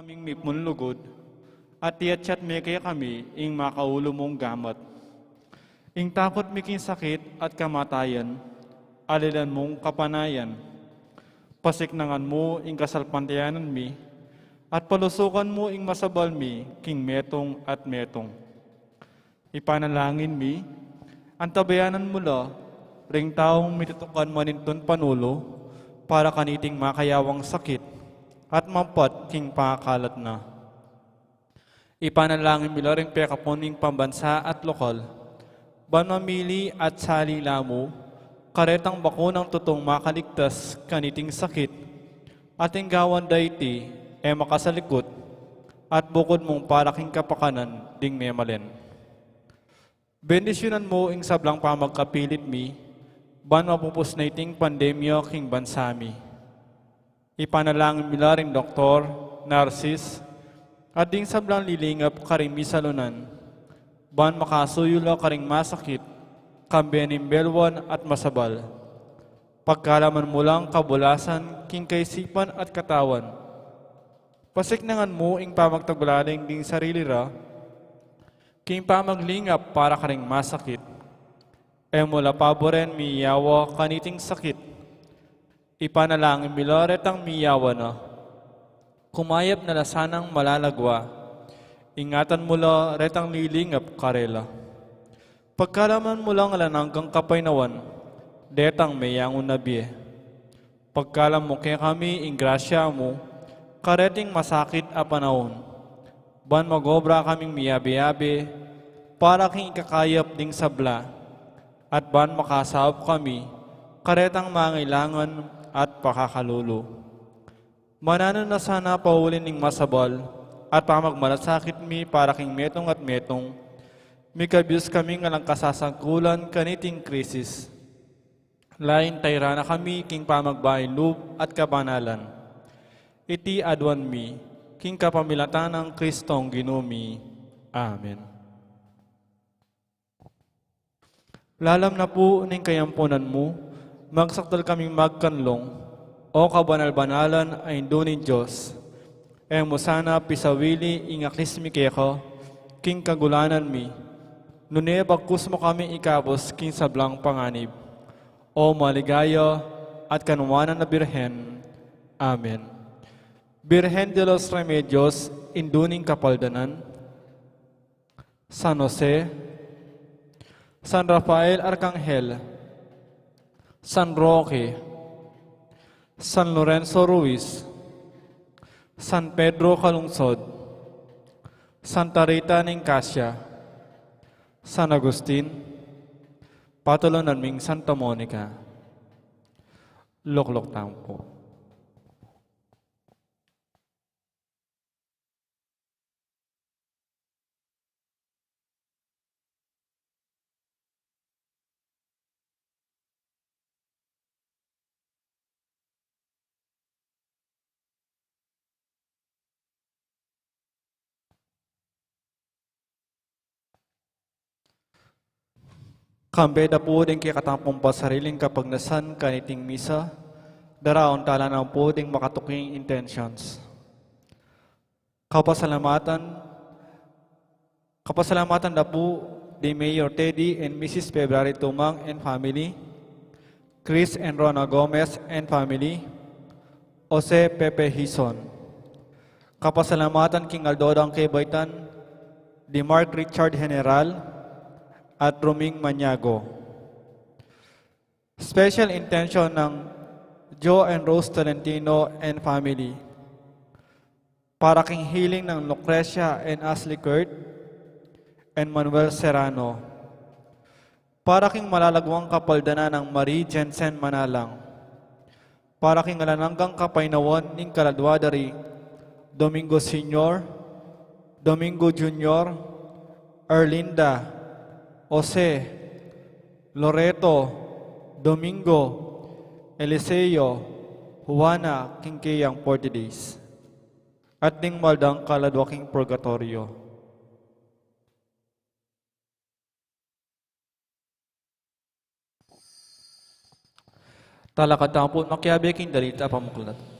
kaming mipunlugod, at tiyat mi kaya kami ing makaulo mong gamat. Ing takot miking sakit at kamatayan, alilan mong kapanayan. Pasiknangan mo ing kasalpantayanan mi, at palusukan mo ing masabal mi, king metong at metong. Ipanalangin mi, ang tabayanan mula, ring taong mitutukan maninton panulo, para kaniting makayawang sakit, at mampat king pakakalat na. Ipanalangin mi ring pekaponing pambansa at lokal, ban mamili at salila mo, karetang bakunang tutong makaligtas kaniting sakit, ating gawan dayti, makasalikot, at bukod mong paraking kapakanan, ding memalen. Bendisyonan mo ing sablang pamagkapilit mi, ban mapupus na iting pandemya king bansami. Ipanalangin mi ring doktor, narsis, at ding sablang lilingap karing misalunan, ban makasuyula karing masakit, kambenimbeluan at masabal. Pagkalaman mo lang kabulasan, king kaisipan at katawan. Pasiknangan mo ing pamagtagulaling ding sarili ra, king pamaglingap para karing masakit. Mula paboren miyawa kaniting sakit. Ipanalangin miloret ang miyawa na. Kumayap na lasanang malalagwa. Ingatan mula retang lilingap karela. Pagkalaman mo lang alananggang kapaynawan, detang mayangon na biye. Pagkalam mo kaya kami ing grasya mo, kareting masakit a panahon. Ban magobra kaming miyabi-yabi, para king ikakayap ding sabla, at ban makasaop kami, karetang mangailangan at pakakalulo. Mananon na sana paulin ning masabal, at pamagmalasakit mi para king metong at metong, mikabiyos kami nga lang kasasangkulan kaniting krisis. Lain tayra na kami king pamagbahay loob at kabanalan. Iti adwan mi, king kapamilatan ng Kristong Ginumi. Amen. Lalam na po ning kayampunan mo, magsakdal kaming magkanlong, o kabanal-banalan ay dunin Diyos. Mo sana pisawili ingaklis mi keko, king kagulanan mi, nune bagkus mo kami ikabos king sablang panganib. O maligaya at kanuwanan na Birhen. Amen. Birhen de los Remedios, induning kapaldanan, San Jose, San Rafael Arcangel, San Roque, San Lorenzo Ruiz, San Pedro Calungsod, Santa Rita Nicasio, San Agustin, Patulonan ming Santa Monica, Loklok Tampo. Kambeda po din kaya katampong pasariling kapag nasan kaniting misa, daraon tala na po ding makatuking intentions. Kapasalamatan na po di Mayor Teddy and Mrs. February Tumang and family, Chris and Rona Gomez and family, Jose Pepe Hison. Kapasalamatan King Aldodang Kebaitan, di Mark Richard General, at Roming Maniago. Special intention ng Joe and Rose Tolentino and family. Para king healing ng Lucrecia and Ashley Kurt and Manuel Serrano. Para king malalagwang kapaldana ng Marie Jensen Manalang. Para king alananggang kapaynawan ning kaladwadari Domingo Sr., Domingo Jr., Erlinda, Jose, Loreto, Domingo, Eliseo, Juana, Kingkeyang 40 days. At ding maldang kaladwaking purgatorio. Talakad po makiabe king dalita pamuklat.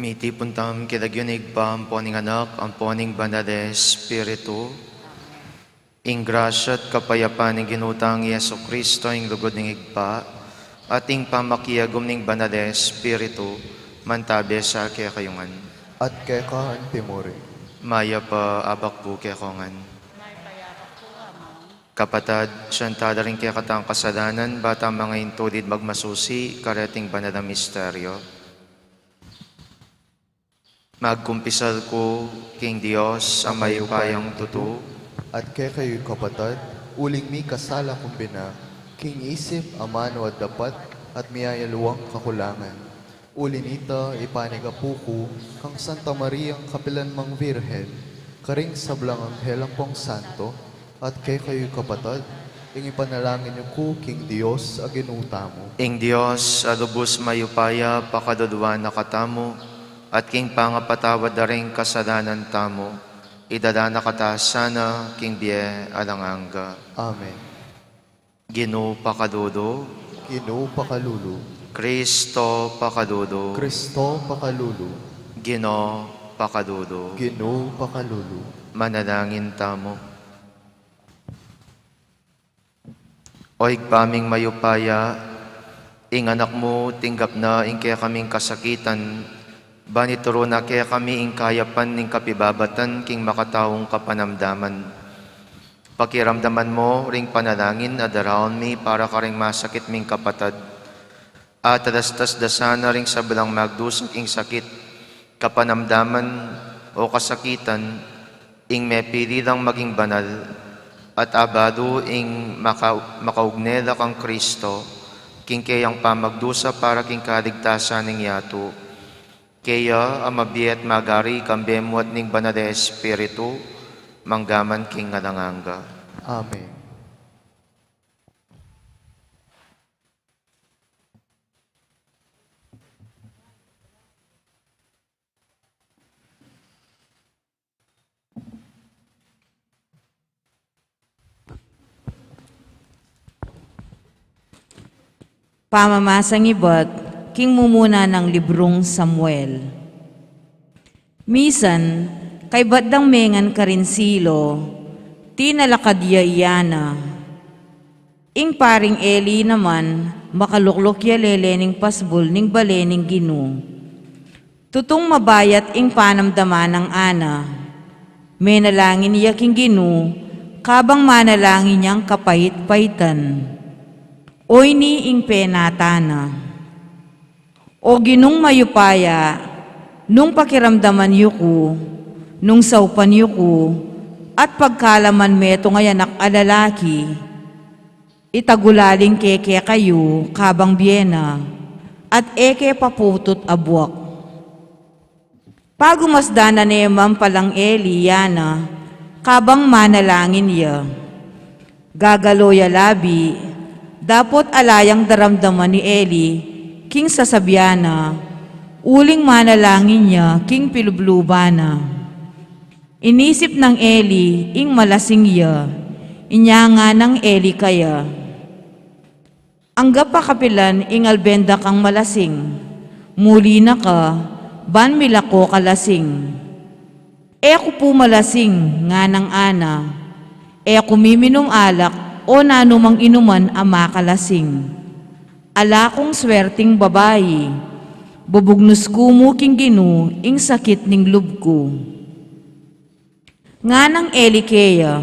Miti puntam kidagyunig pa ang poning anak, ang poning banal na Espiritu. Ing grasya at kapayapaan ng ginutang Yeso Kristo, ing lugod ng igpa, at ing pamakiyagom ng banal na Espiritu, mantabi sa kayakayungan. At kaya timuri. Maya pa abak po kayakongan. Kapatad, siyanta rin kaya katang kasalanan, bata mga intulid magmasusi, kareting banal na misteryo. Magkumpisal ko, King Diyos, ang mayupayang tutu. At kaya kayo'y kapatad, uling mi kasala kumbina, king isip, amano at dapat, at miyayaluwang kakulangan. Ulinita, ipanigapuko, kang Santa Maria, kapilan mang Virhen, karing sablang anghel ang pong santo, at kaya kayo'y kapatad, ing ipanalangin niyo ko, King Diyos, aginuta mo. Ing Diyos, alubos mayupaya, pakadudwa na katamo, at king pangapatawad na rin kasalanan tamo, idadana kata sana, king biye alanganga. Amen. Gino pakadudo, Ginoo pakalulu, Kristo pakadudo, Kristo pakalulu, Gino pakadudo. Ginoo pakalulu. Manalangin tamo. Oig paming mayupaya, ing anak mo tinggap na ing kaya kaming kasakitan, banituro na kaya kami ing kayapan ning kapibabatan king makataong kapanamdaman. Pakiramdaman mo ring panalangin adaraon mi para ka ring masakit ming kapatad. At adastas dasana ring sabalang magdusok ing sakit, kapanamdaman o kasakitan, ing may pilidang maging banal, at abado ing makaugnela kang Kristo, king kayang pamagdusa para king kaligtasan ning yato. Kaya amabiet magari kambemuat ning banal na Espiritu, manggaman king ngalanganga. Amen. Pamamasang ibat, king mumuna ng librong Samuel. Misan, kay badang mengan karinsilo, tinalakadya iyana. Ing paring Eli naman, makaluklok ya lele ning pasbol ning bale ning Gino. Tutong mabayat ing panamdaman ng ana. Menalangin niya king Gino, kabang manalangin niyang kapait-paitan. Oy ni ing penatana. O Ginong mayupaya, nung pakiramdaman yuko, nung saupan yuko, at pagkalaman meto ngayanak alalaki, itagulaling keke kayo kabang biyena, at eke paputot abuak. Pagumasdana nemam palang Eli yana, kabang manalangin ya. Gagaloya labi, dapot alayang daramdaman ni Eli, king sasabyana, uling manalangin niya, king pilublubana. Inisip ng Eli, ing malasing ya, inyanga ng Eli kaya. Angga pa kapilan, ing albenda kang malasing, muli na ka, ban milako kalasing. E ako po malasing, nga ng ana, e ako miminong alak, o nanumang inuman ama kalasing. Ala kong swerting babae, bubugnos ko mo king Gino, ing sakit ning lubko. Nga ng Elikeya,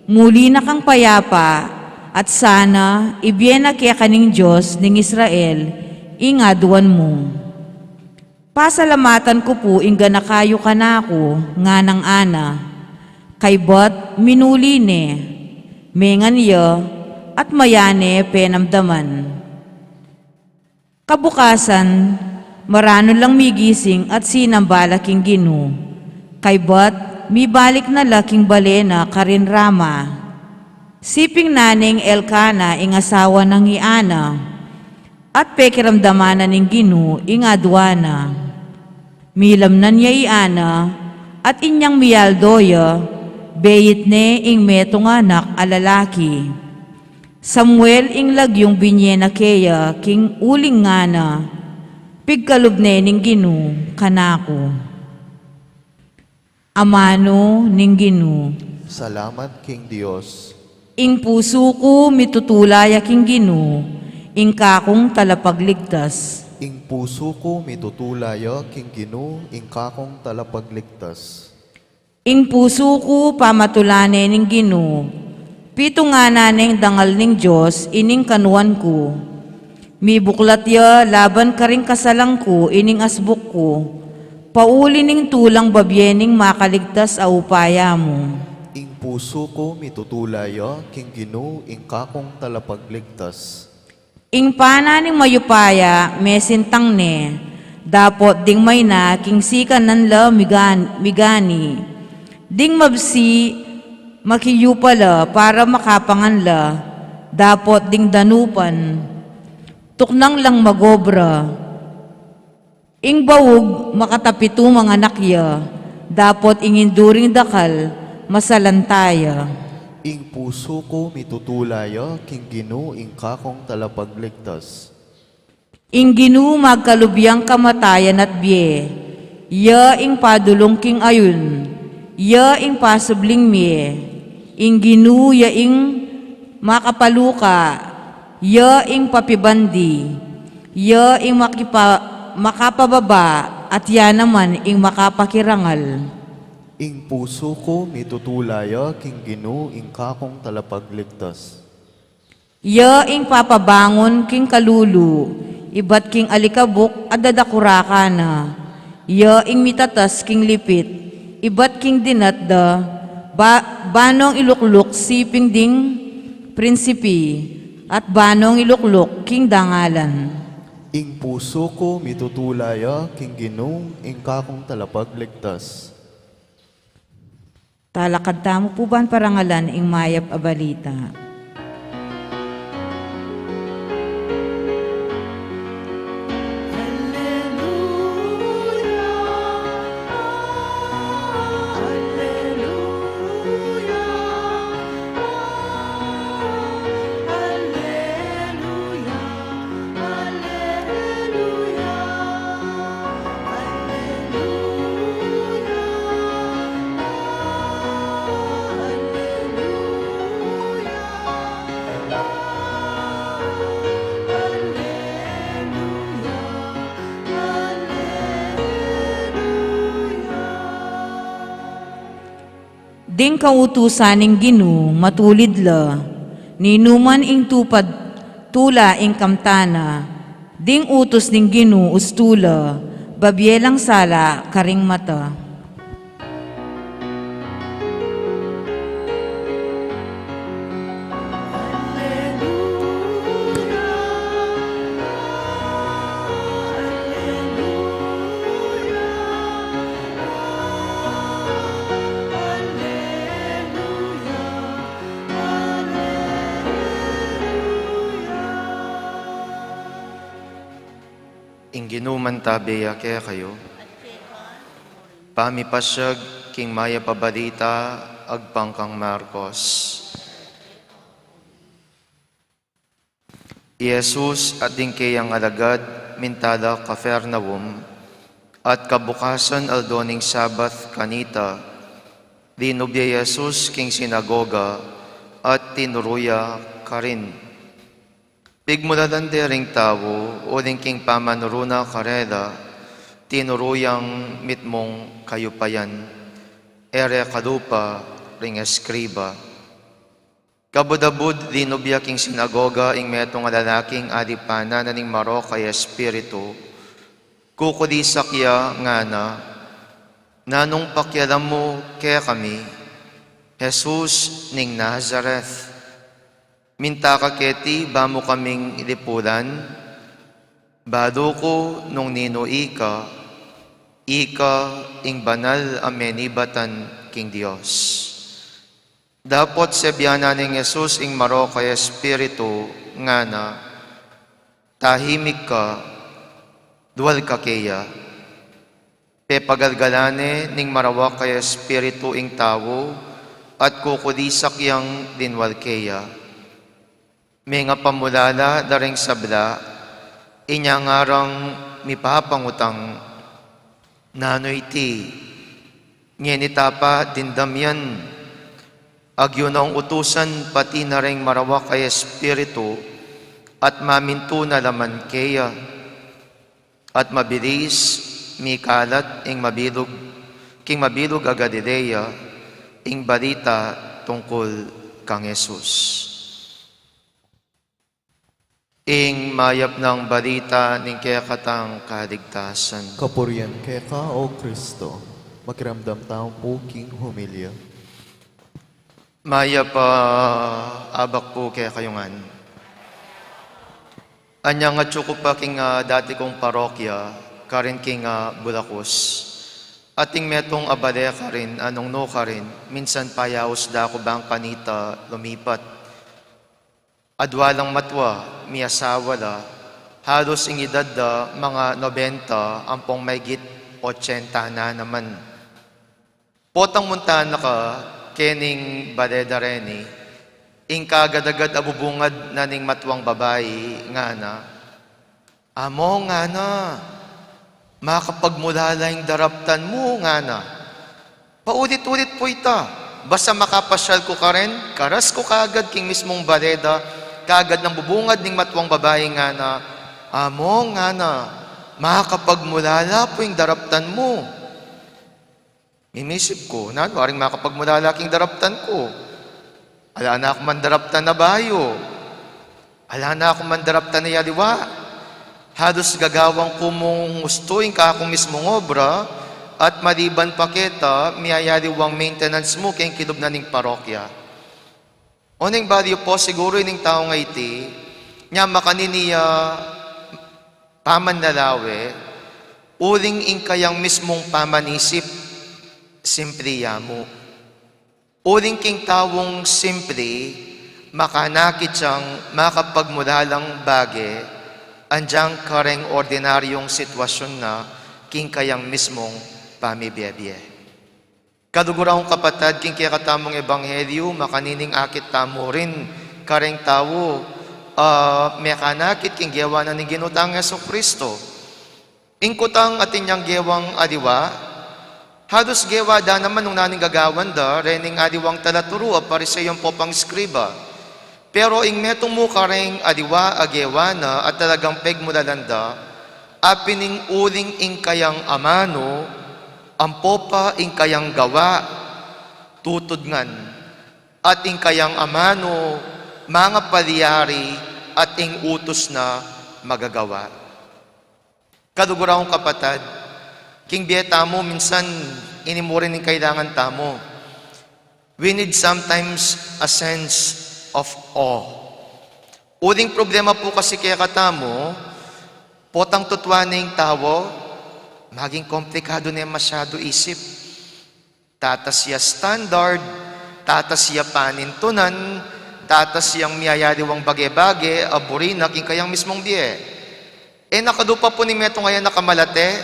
muli na kang payapa, at sana ibiyena kaya kaning Diyos ning Israel, ing aduan mo. Pasalamatan ko po ing ganakayo kanako, nga ng ana, kay bot minuli ne, mengan ya, at mayane penamdaman. Kabukasan, marano lang migising at sinambala king Gino. Kay bat, mibalik na laking balena karin Rama. Siping naning Elkana ing asawa ng Iana, at pekiramdamana ning Gino ing adwana. Milam na niya Iana, at inyang miyaldoya, beyit ne ing metong anak alalaki. Samuel ing lagyong binyena keya king uling ngana, Pigkalubne ning Ginu kanako. Amano ning Ginu. Salamat King Dios. Ing puso ko mitutulay aking Ginu, ing kakong talapagligtas. Ing puso ko mitutulaya King Ginu, ing kakong talapagligtas. Ing puso ko pamatulane ning Ginu, pito nga naneng dangal ning Diyos, ining kanuan ko. Mibuklat ya, laban ka ring kasalang ko, ining asbuk ko. Pauli ning tulang babyening makaligtas a upaya mo. Ing puso ko mitutulaya King Ginu, ing kakong talapagligtas. Ing pananing mayupaya, mesintang ne, dapot ding may na, king sikan nanla migani. Ding mabsi, makiyupala para makapanganla, dapot ding danupan, tuknang lang magobra. Ing bawog, makatapitu mga nakya, dapot inginduring dakal, masalantaya. Ing puso ko mitutulaya King Ginu, ing kakong talapagligtas. Ing Ginu magkalubyang kamatayan at biye, ya ing padulong king ayun, ya ing pasubling miye, ing Ginu ya ing makapaluka, ya ing papibandi, ya ing makapababa, at ya naman ing makapakirangal. Ing puso ko mitutulaya King Ginu, ing kakong talapagligtas. Ya ing papabangon king kalulu, ibat king alikabok at dadakuraka na. Ya ing mitatas king lipit, ibat king dinatda, banong ilukluk siping ding prinsipi, at banong ilukluk king dangalan. Ing puso ko mitutulaya King Ginu, ing kakong talapagligtas. Talakad tamo po ba ang parangalan ing mayap a balita? Ding kautusan ning Ginu, matulid la, ninuman ing tupad tula ing kamtana, ding utos ning Ginu ustula, babyelang sala karing mata. Ing ginuman tabeya kaya kayo, pamipasyag king maya pabalita agpangkang Marcos. Jesus at ding kayang alagad mintada Capernaum at kabukasan aldoning Sabath kanita, dinubya Jesus king sinagoga at tinuruya karin. Pigmuladan dering tao, uling king pamanuruna kareda, tinuruyang mitmong kayupayan, ere kalupa ring eskriba. Kabudabud dinubya king sinagoga ing metong lalaking adipana na ning maro kay espiritu, kukudisak ya nga na, nanong pakyalam mo kaya kami, Jesus ning Nazareth. Minta ka keti, ba mo kaming ilipulan? Bado ko nung nino ika ing banal amenibatan king Dios. Dapot sebyanan ning Jesus ing maro kay espiritu nga na, tahimik ka, dual ka keya. Pepagalgalane ning marawa kay espiritu ing tao at kukudisak yang dinwal keya. May nga pamulala daring sabla, Inya ngarang mipapangutang nanoy ti ngenitapa dindamyan agyo na utusan pati na ring marawak ay espiritu at maminto na laman kaya at mabilis mikalat ing mabilog a Galilea ing balita tungkol kang Jesus. Ing mayap ng balita ning kaya katang kaligtasan. Kapurian kay ka, O Kristo, makiramdam taong puking humilya. Mayap abak po kaya kayungan. Anya nga tsuko pa king dati kong parokya, karin king Bulacos. Ating metong abale ka rin, anong no ka rin, minsan payaos da ako bang kanita lumipat. Adwalang matwa, miyasawa la, halos ing edad da mga 90, ampong maygit 80 na naman. Potang muntahan na ka, kening baleda reni, ing kagadagad abubungad na ning matwang babae, nga na, amo nga na, makapagmulala yung daraptan mo nga na. Paulit-ulit po ita. Basta makapasyal ko ka rin, karas ko kaagad king mismong baleda, kaagad ng bubungad ning matwang babae nga na, amo nga na, makapagmulala po yung daraptan mo. Inisip ko, waring makapagmulala king daraptan ko. Ala na ako mandaraptan na bayo. Ala na ako mandaraptan na yaliwa. Halos gagawang ko mong gustuin ka akong mismong obra at maliban pa kita, miyayaliwang maintenance mo kayong kilob na ning parokya. O ning value po, siguro ining tao nga iti, niya makaniniya paman nalawe, uling ing kayang mismong pamanisip, simpliya mo. Uling king tawong simple, makanakit siyang makapagmulalang bagay, andyang kareng ordinaryong sitwasyon na king kayang mismong pamibiyebye. Kadugurang kapatad, king kaya katamong ebanghelyo, makanining akit tamo rin kareng tao, mekanakit king gewa na ni ginutang Yesu Kristo. Ingkutang atin niyang gewang adiwa, halos gewa da naman nung naning gagawan da, rening adiwang talaturo, pariseyong po pang skriba. Pero ing metong mo kareng adiwa agewa na at talagang pegmulalanda, apining uling ing kayang amano, ang popa ing kayang gawa, tutudngan, at ing kayang amano, mga paliyari, at ing utos na magagawa. Kadugurang kapatad, king biyeta mo, minsan inimurin ing kailangan tamo. We need sometimes a sense of awe. Uling problema po kasi kaya katamo, potang tutwa na yung tao, maging komplikado na masyado isip. Tatas siya standard, tatas siya panintunan, tatas siyang miyayariwang bage-bage, aburi, naking kayang mismong biye. Nakadupa po ni Metong ngayon nakamalate,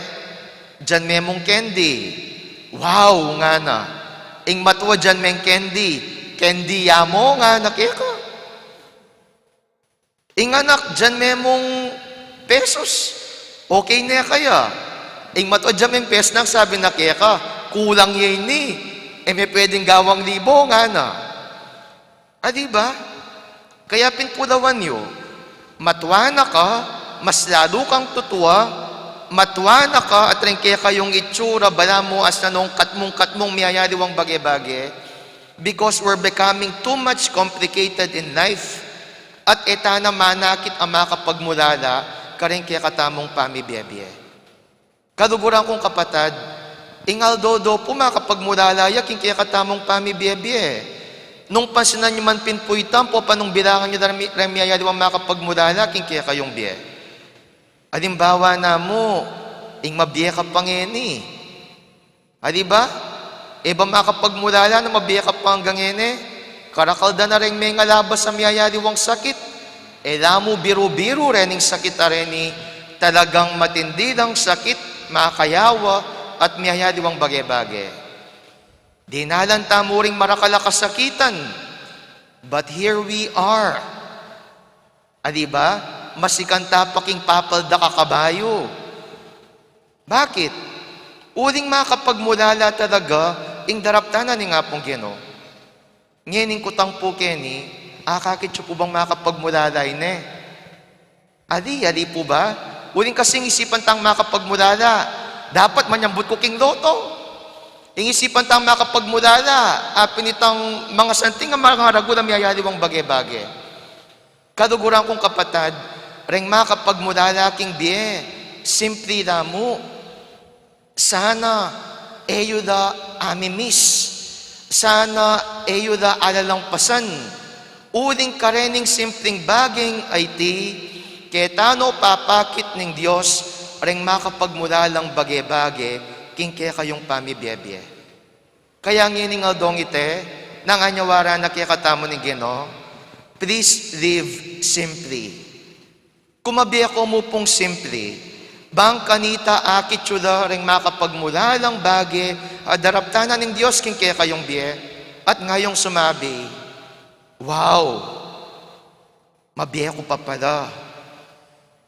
dyan memong candy. Wow, nga na. Ing matwa dyan meng candy. Candy yamo nga nakika. Ing anak, dyan memong pesos. Okay na kaya. Ing matwa dyan meng pesos nang sabi nakika, kulang yun ni. May pwedeng gawang libo nga na. Diba? Kaya pinpulawan nyo, matwa na ka, mas lalo kang tutuwa, matwa na ka, at rin kaya kayong itsura, bala mo as na nung katmong miyayariwang bage-bage, because we're becoming too much complicated in life. At etana manakit ang makapagmulala, karing kaya katamong pamibiyebye. Kaduguran kong kapatad, ingal dodo po makapagmulala, yaking kaya katamong pamibiyebye. Nung pansinan nyo man pinpuitan po, panong bilangan nyo ramiyayaliwang makapagmulala, king kaya kayong biye. Alimbawa na mo, ing mabiye ka pangeni. Diba? Ba makapagmulala na mabiye ka pang gangene, karakalda na rin may ngalabas sa miyayaliwang sakit. Lamo biro-biro rening sakit areni, talagang matindi lang sakit, makayawa, at miyayaliwang bage-bage. Dinalan tamo ring marakala kasakitan. But here we are. Diba? masikanta paking papalda ka kabayo. Bakit? Uling makapagmulala talaga, ing daraptanan ni nga pong Ginoo. Ngening kutang po keni, kakit siya po bang makapagmulala ine? Ali po ba? Uling kasing isipan tang makapagmulala, dapat manyambut ko king loto. Ing isipan tang makapagmulala, pinitang mga santing nga mga ragulang miyayaliwang bage-bage. Kaduguran kong kapatad, reng makapagmulala king biye, simpli mo. Sana eyo da amimiss. Sana eyo da alalampasan. Uling karening simpleng baging ay ti, ketano papakit ng Diyos, reng makapagmulalang bage-bage, king kaya kayong pamibiyebye. Kaya nginingal dong ite, nang anyawara na kaya katamo ni Ginoo, please live simply. Kumabiya ko mo pong simply, bang kanita akit syuda ring makapagmulalang bage, daraptanan ng Diyos king kaya kayong biye, at ngayong sumabi, wow, mabiya ko pa pala.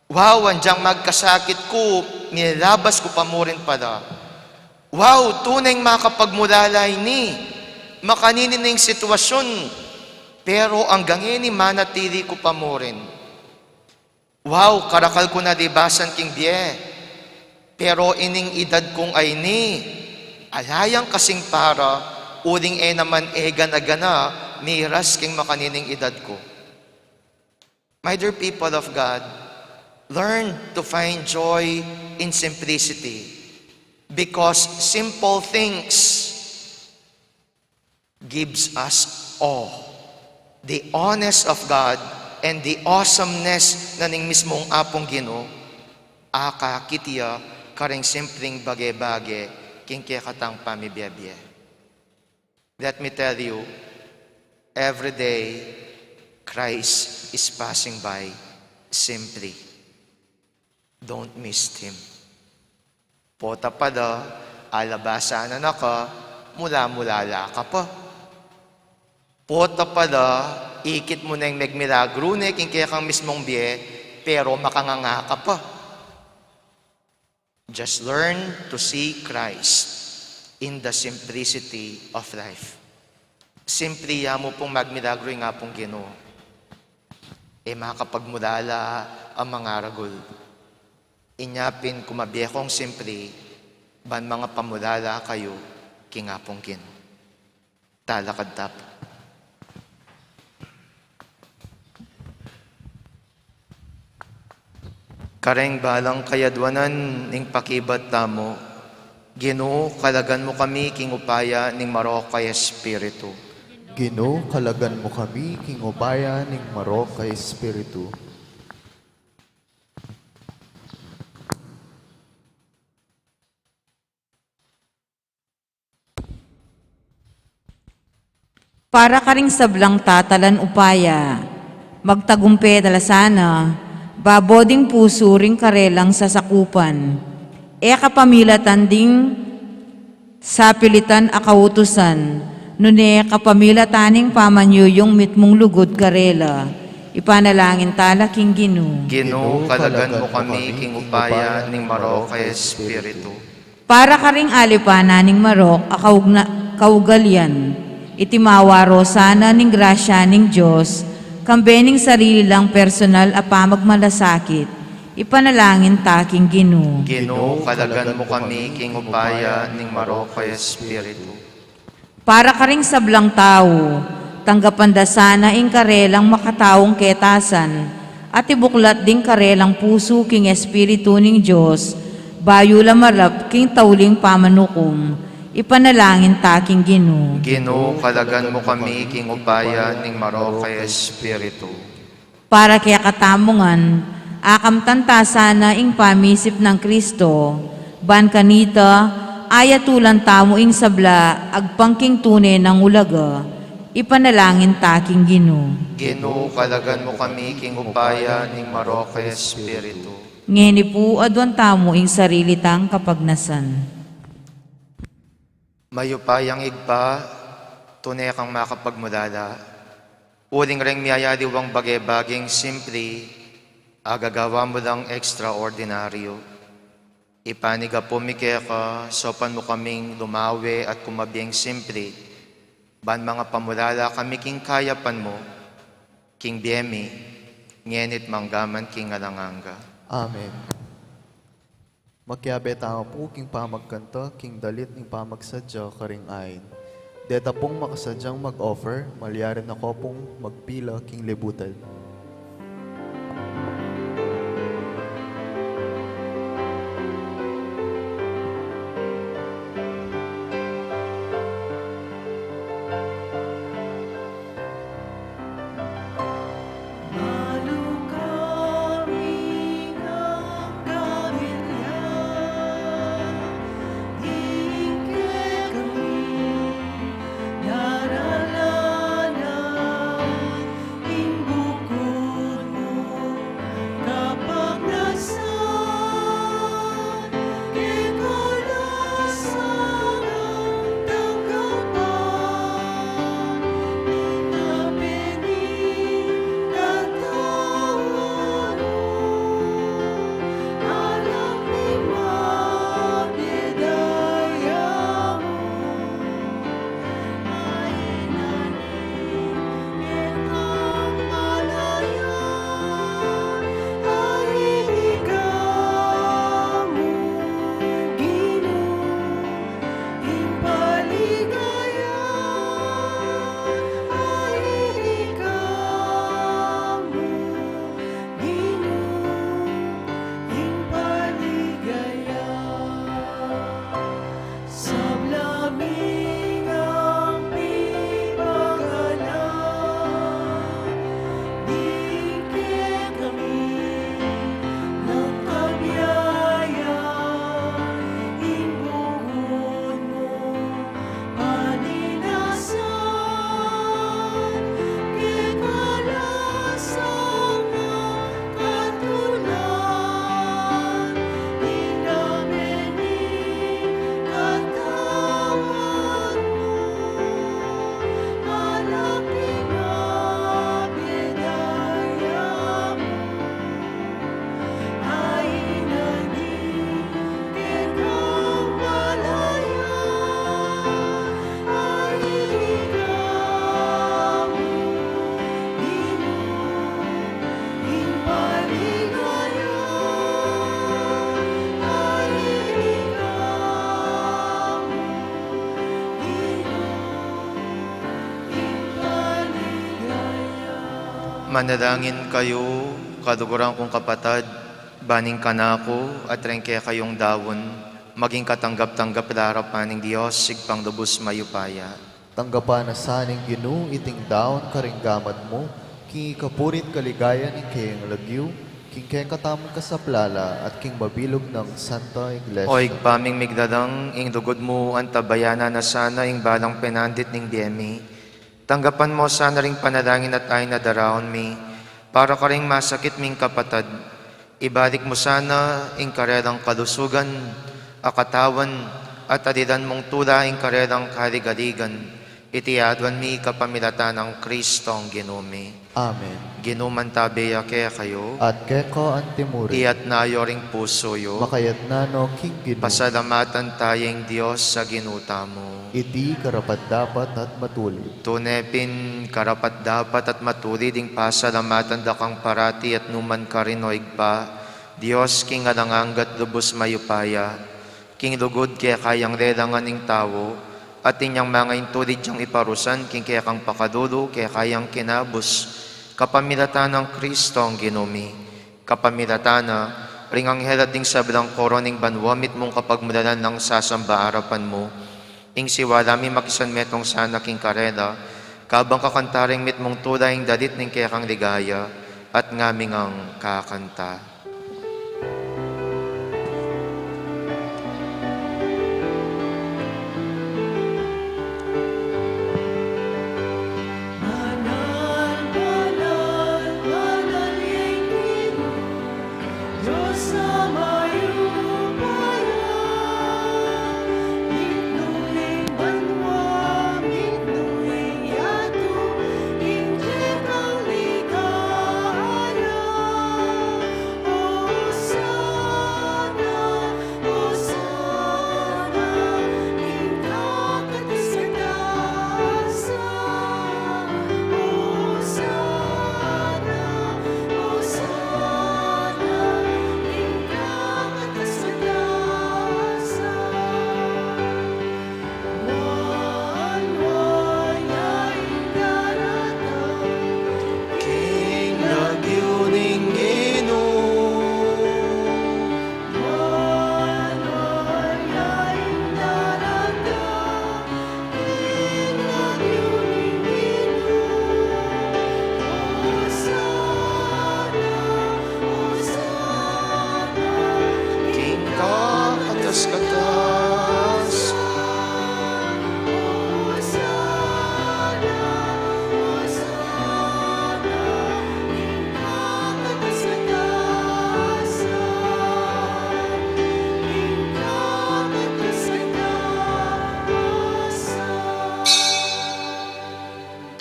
Wow, andyang magkasakit ko, nilabas ko pa mo rin pala. Wow, tunay makapagmulalay ni, makaninining sitwasyon, pero hanggang ini manatili ko pa mo rin. Wow, karakal ko na libasan king biye, pero ining edad kong ay ni, alayang kasing para, uling naman gana-gana, miras king makanining edad ko. My dear people of God, learn to find joy in simplicity. Because simple things gives us awe. The honest of God and the awesomeness na ning mismong apong Ginoo, akakitiya karing simpleng bage-bage king kaya katang pamibiyabye. Let me tell you, every day, Christ is passing by simply. Don't miss Him. Pota pala, alabasanan ka, mula-mulala ka pa. Pota pala, ikit mo na yung megmilagro na king kaya kang mismong biye, pero makanganga ka pa. Just learn to see Christ in the simplicity of life. Simply mo pong magmilagro nga pong Ginoo. Makapagmulala ang mga ragul. Inyapin kumabiyekong simpli, ban mga pamulala kayo, kingapong Ginoo. Talakad tap. Kareng balang kayadwanan ning pakibat tamo, Ginoo kalagan mo kami king upaya ning marok kay Espiritu. Ginoo, kalagan mo kami, king upaya ning marok kay Espiritu. Para ka ring sablang tatalan upaya, magtagumpe dalasana, baboding puso ring karelang sasakupan, kapamilatan ding sapilitan akautusan, nune kapamilataning pamanyuyong mitmong lugod karela, ipanalangin tala king Ginoo. Ginoo, kalagan mo kami king upaya ning marok kay Espiritu. Para ka ring alipana ning marok kaugalyan, itimawaro sana ning grasya ning Diyos, kambening sarili lang personal apamagmalasakit, ipanalangin taking Ginoo. Ginoo, kalagan mo kami king upaya ning marok kay Espiritu. Para ka ring sablang tao, tanggapan da sana ing karelang makataong ketasan, at ibuklat ding karelang puso king Espiritu ning Diyos, bayo lamarap king tauling pamanukom, ipanalangin taking Ginoo. Ginoo, kalagan mo kami king upaya ning marok kay Espiritu. Para kaya katamungan, akam tanta sana ing pamisip ng Kristo, ban kanita, ayatulan tamo ing sabla, agpangking tune ng ulaga, ipanalangin taking Ginoo. Ginoo, kalagan mo kami king upaya ning marok kay Espiritu. Ngeni po adwan tamo ing sarili tang kapagnasan. Mayupayang igpa, tunay kang makapagmulala. Uling ring miyayaliwang bage-baging simpli, Agagawa mo lang ekstraordinaryo. Ipaniga po mi kaya ka, sopan mo kaming lumawi at kumabiyeng simple. Ban mga pamulala kami king kayapan mo, king biyemi, ngenit manggaman king alanganga. Amen. Magkiyabet ang po king pamagkanta, king dalit ning pamagsadya karing ayin. Deta pong makasadyang mag-offer, malyarin ako pong magpila king libutan. Manalangin kayo, kaduguran kong kapatid, baning kanako at rengke kayong dawon, maging katanggap-tanggap larapan ng Diyos, sigpang lubos mayupaya. Tanggapan na saning Ginoo iting daon karinggamad mo, king ikapurit kaligaya ni kayang lagyu, king kayang katamang kasaplala at king mabilog ng Santa Iglesia. O igpaming migdadang, ing dugod mo ang tabayana na sana ing balang penandit ning Diyemi. Tanggapan mo sana ring panalangin at ay nadarahon mi, para ka ring masakit ming kapatid. Ibalik mo sana ing karerang kalusugan, akatawan, at adidan mong tula ing karerang kaligaligan. Itiadwan mi kapamilatan ng Kristong Ginumi. Amen. Ginuman tabiya kaya kayo, At keko antimuri, iyat nayo ring puso yo, makayat na no king Ginoo, pasalamatan tayong Diyos sa ginuta mo. iti karapat dapat at matulid. Tunepin karapat dapat at matulid ing pasalamatan da kang parati at numan ka rin o igpa. Diyos king alanganggat lubos mayupaya, king lugod kaya kayang lelangan ing tawo, at inyang mga intulid diyang iparusan, king kaya kang pakadulo, kaya kayang kinabos, kapamilatan ng Kristo ang ginumi. Kapamilatana, ring anghel at ding sablang koroning banwamit mong kapagmulalan ng sasamba arapan mo, ing siwalami makisan metong sana king karela, kabang kakantaring mit mong tulaing dalit ning kaya kang ligaya, at ngaming ang kakanta.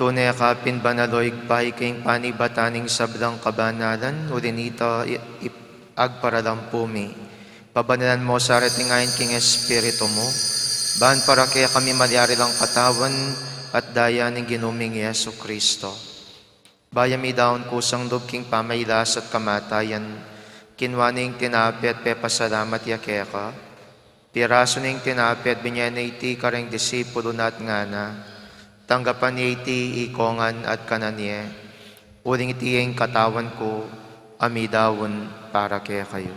tunay ka pinbanaloy pay king panibataning sabdang kabanalan, ulinita agparalampumi. Pabanalan mo sa ratingayin king Espiritu mo, bahan para kaya kami malyari lang katawan at daya ng ginuming Yesu Kristo. Bayami daon kusang loob king pamaylas at kamatayan, kinwaning tinapi at pepasalamat yakeka, piraso ning tinapi at binyanay kareng disipulo na at ngana, tanggapan niya iti ikongan at kananye, uling itiyeng katawan ko, amidawon para kaya kayo.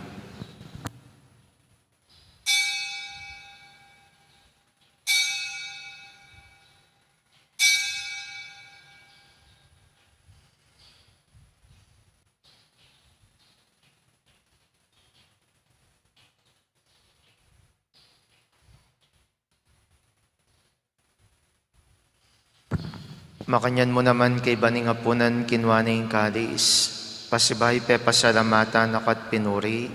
Makanyan mo naman kay baning apunan kinwaning kalis, pasibay pe pasalamatan akat pinuri,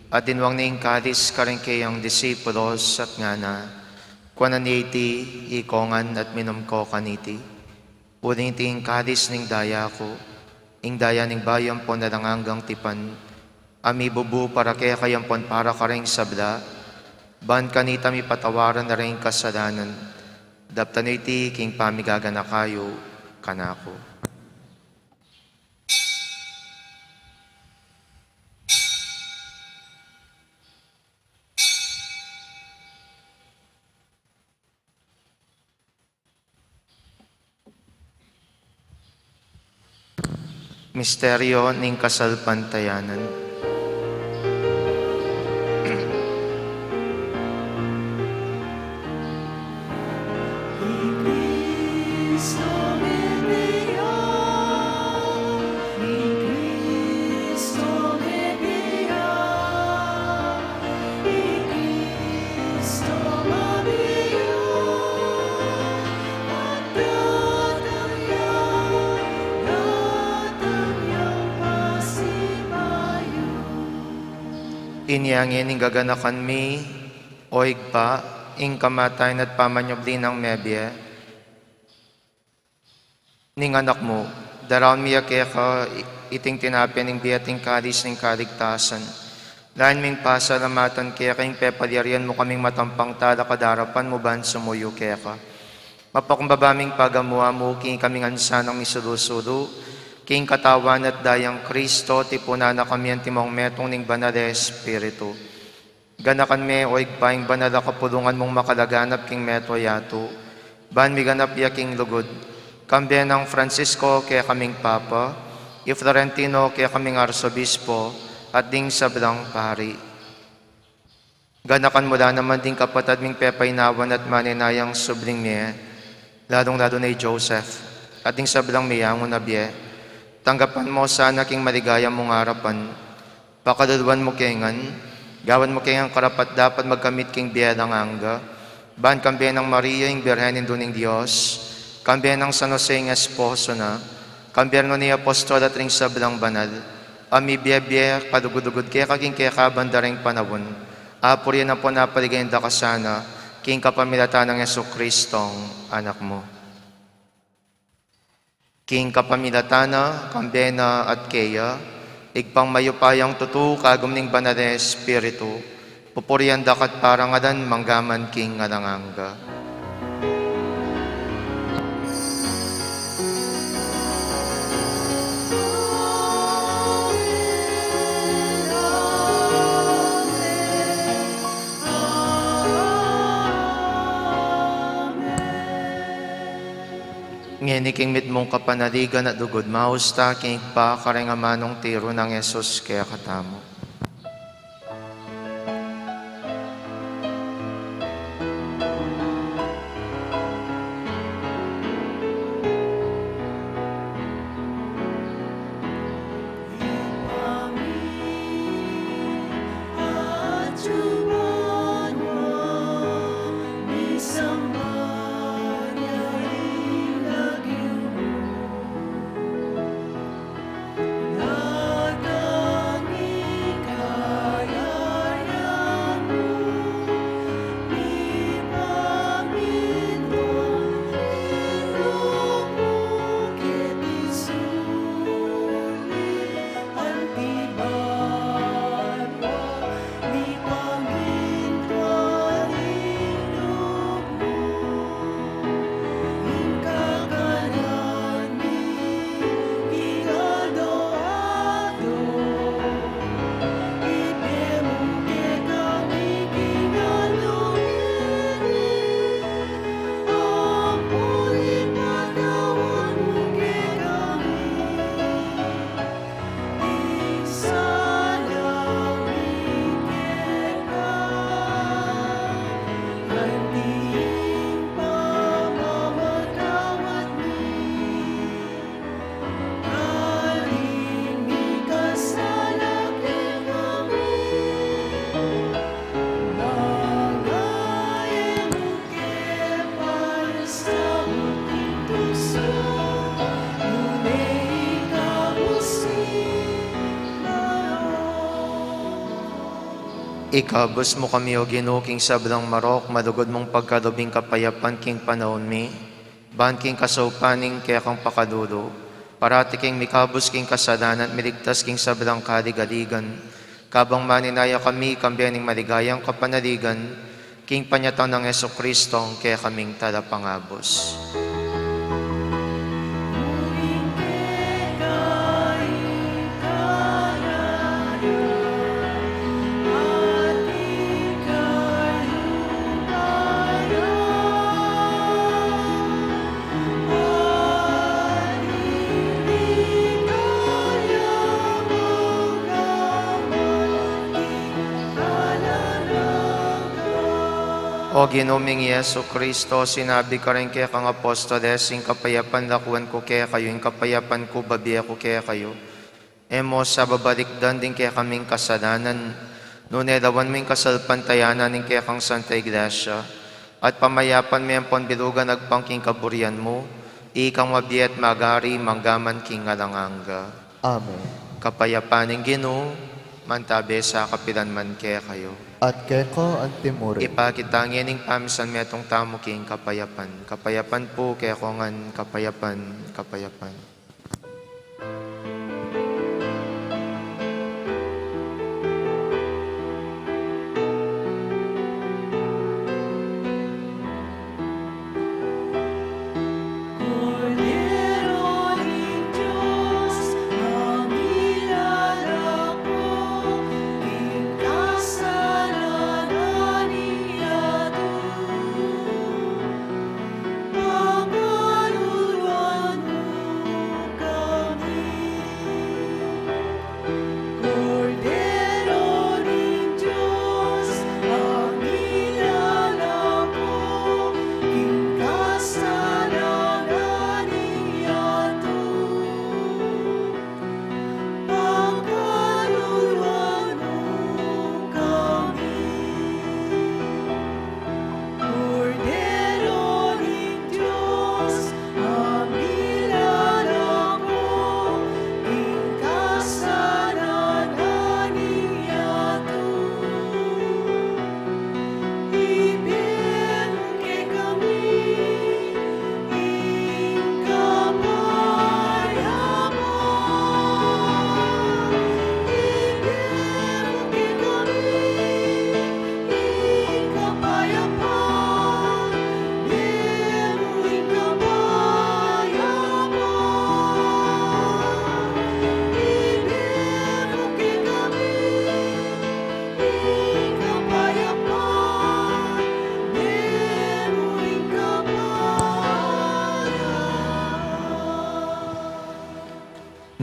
at dinwang ning kalis kareng kayang disipulos at ngana, kwanan iti ikongan at minum ko kaniti, uling iti kalis ning daya ko, ing daya ning bayam po na lang hanggang tipan, ami bubu para kaya kayampon para kareng sabla, ban kanita mi patawaran na rin kasalanan, daptan iti king pamigagana kayo, kanako. Misteryo ning kasalpantayanan. Inyangin ing gaganakan mi, oig pa, ing kamatayan at pamanyobli ng mebye. Ning anak mo, darawin miya kaya ka iting tinapyan ning biyating kalis ning kaligtasan. Lain ming pasalamatan kaya kayong pepalyarian mo kaming matampang tala kadarapan mo ban sumuyo kaya ka. Mapakumbabaming pagamuha mo king kaming ansanang misulusulo, king katawan at dayang Kristo, tipuna na kami ang timong metong ning banal Espiritu. Ganakan me, oig paing banal kapulungan mong makalaganap king meto yato. Ban mi ganap ya king lugod. Kambya ng Francisco kaya kaming Papa, i Florentino kaya kaming Arsobispo, at ding sablang pari. Ganakan mula naman ding kapatid ming pepainawan at maninayang subling miye, lalong-lalo na Joseph, at ding sablang miyangon na biye. Tanggapan mo sana king maligaya mong harapan. Pakaduluan mo kengan, gawan mo kengan karapat dapat magkamit king biyalang angga. Ban kambiyan ng Maria ing Birhenin duning Diyos, kambiyan ng San Jose ng esposo na, kambiyan ni Apostol at ring sablang banal, ami biya-biya kadugud-dugud kaya kaking kaya kabandaring panawon. Apuriyan na po napaligayin da kasana, king kapamilatan ng Yesu Kristong anak mo. King kapamilatana, kambena at keya, igpang mayupayang tutu kagum ning banal Espiritu, pupurian dakat parangadan manggaman king alanganga. Ngeni king mit mong kapanaligan at dugod mausta king pa karengamanong tiro ng Yesus kaya katamo. Ikabos mo kami o Ginoo king sabrang marok, madugod mong pagkarubing kapayapan king panahon mi, ban king kasaupaning kaya kang pakadulo, parati king mikabos king kasalanan, miligtas king sabrang kaligaligan, kabang maninaya kami, kambiyaning maligayang kapanaligan, king panyataw ng Yesu Kristo, kaya kaming talapangabos. O Ginoong Yesu Kristo, sinabi ka rin kaya kang apostoles, yung kapayapan lakuan ko kaya kayo, yung kapayapan ko babiya ko kaya kayo. Emo sa babalikdan din kaya kaming kasalanan, nunelawan mo yung kasalpantayanan ng kaya kang Santa Iglesia, at pamayapan mo yung ponbilugan nagpangking kaburian mo, ikang mabiyat magari, manggaman king alanganga. Amen. Kapayapan ng Ginoo, mantabi sa kapilan man kaya kayo. At keko ang timuri. Ipakitangyan ng pamisan metong tamo king kapayapan. Kapayapan po kaya kongan kapayapan, kapayapan.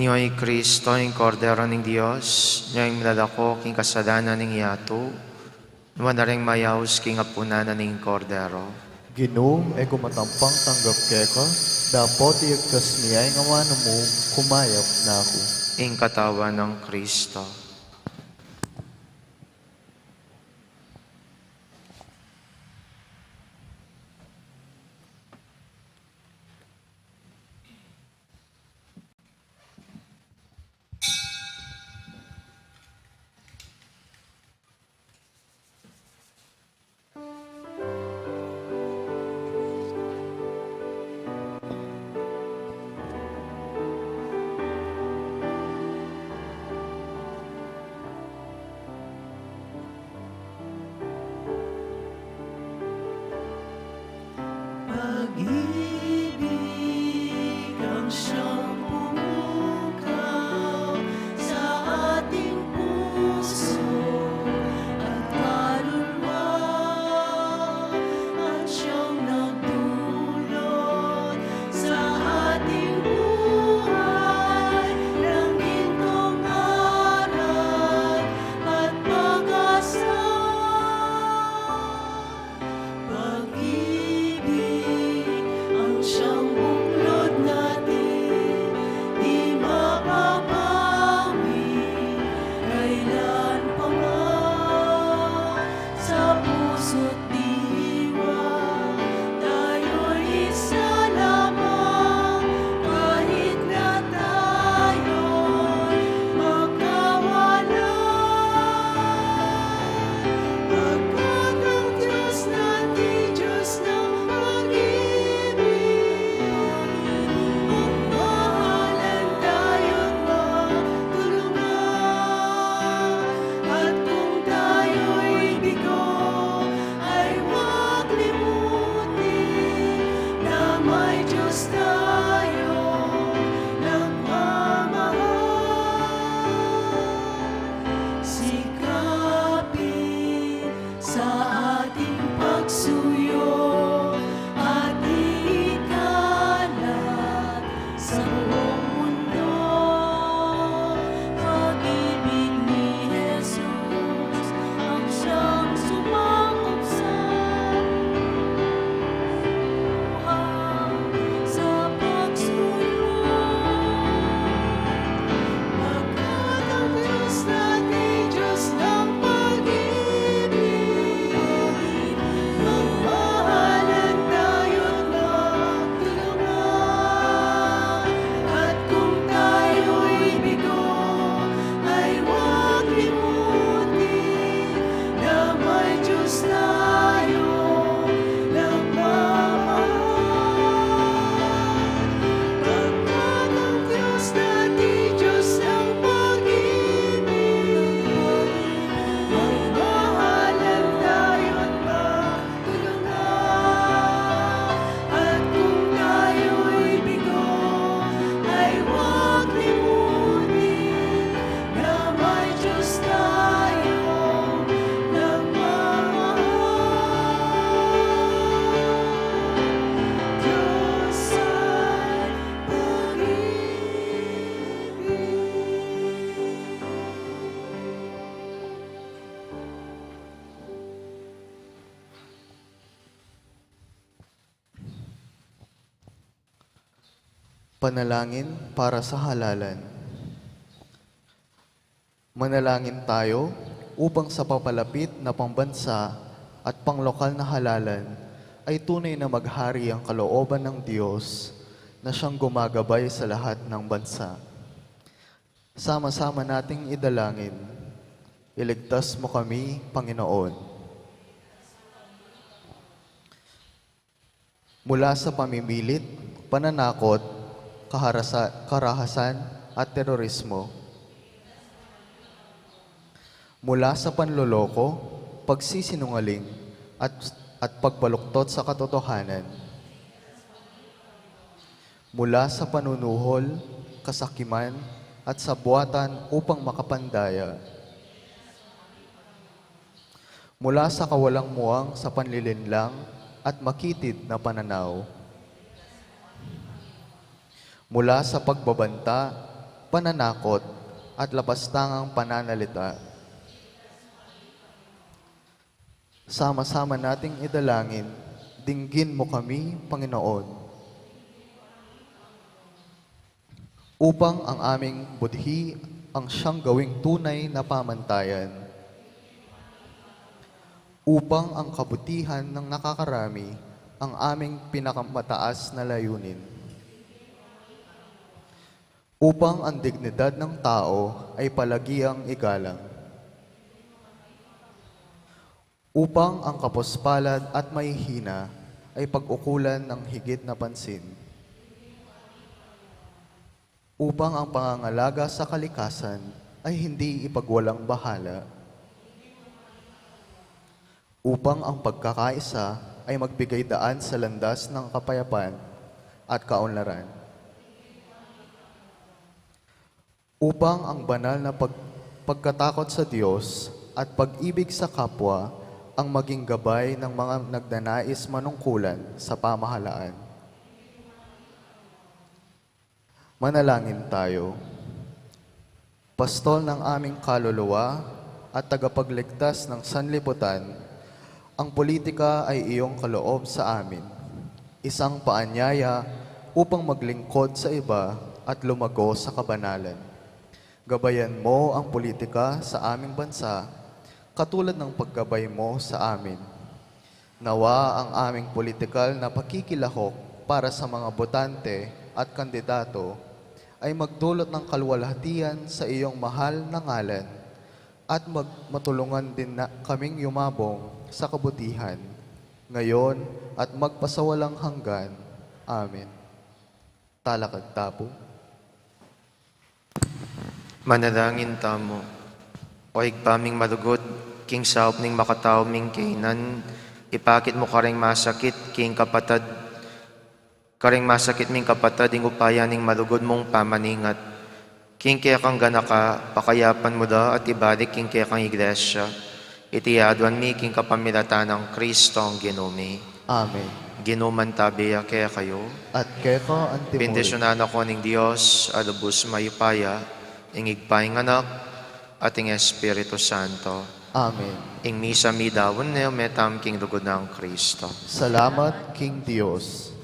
Niyo'y Kristo, yung kordero ng Diyos, niyo'y milalako king kasalanan ng yato, naman na rin mayaws king apunanan ng kordero. Ginoo, e kumatampang tanggap keka, dapat iagkas niya nga mano mo, kumayap na ako. Ing katawan ng Kristo. Panalangin para sa halalan. Manalangin tayo upang sa papalapit na pambansa at panglokal na halalan ay tunay na maghari ang kalooban ng Diyos na siyang gumagabay sa lahat ng bansa. Sama-sama nating idalangin, iligtas mo kami, Panginoon. Mula sa pamimilit, pananakot, karahasan at terorismo. Mula sa panloloko, pagsisinungaling at pagbaluktot sa katotohanan. Mula sa panunuhol, kasakiman at sabuatan upang makapandaya. Mula sa kawalang muwang sa panlilinlang at makitid na pananaw. Mula sa pagbabanta, pananakot at lapastangang pananalita. Sama-sama nating idalangin, dinggin mo kami, Panginoon, upang ang aming budhi ang siyang gawing tunay na pamantayan, upang ang kabutihan ng nakakarami ang aming pinakamataas na layunin, upang ang dignidad ng tao ay palagiang igalang, upang ang kapuspalad at mahihina ay pag-ukulan ng higit na pansin, upang ang pangangalaga sa kalikasan ay hindi ipagwalang bahala, upang ang pagkakaisa ay magbigay daan sa landas ng kapayapaan at kaunlaran, upang ang banal na pagkatakot sa Diyos at pag-ibig sa kapwa ang maging gabay ng mga nagnanais manungkulan sa pamahalaan. Manalangin tayo. Pastol ng aming kaluluwa at tagapagligtas ng sanlibutan, ang politika ay iyong kaloob sa amin. Isang paanyaya upang maglingkod sa iba at lumago sa kabanalan. Gabayan mo ang politika sa aming bansa, katulad ng paggabay mo sa amin. Nawa ang aming politikal na pakikilahok para sa mga botante at kandidato ay magdulot ng kaluwalhatian sa iyong mahal na ngalan at matulungan din na kaming yumabong sa kabutihan, ngayon at magpasawalang hanggan. Amen. Talakad tapo. Manalangin tamo. O igpaming malugod, king saop ning makatao ming kainan, ipakit mo karing masakit, king kapatad, karing masakit ming kapatad, ing upaya ning malugod mong pamaningat. King kaya kang ganaka, pakayapan mo da at ibalik king kaya kang iglesia. Itiyaduan mi king kapamilatan ng Kristo ang ginumi. Amen. Ginuman tabiya kaya kayo. At keko antimori. Bendisyonan ako ning Diyos, alubos mayupaya, ing igpaing anak, at ing Espiritu Santo. Amen. Ing misa mi dawon na metam king lugod ng Kristo. Salamat, King Dios.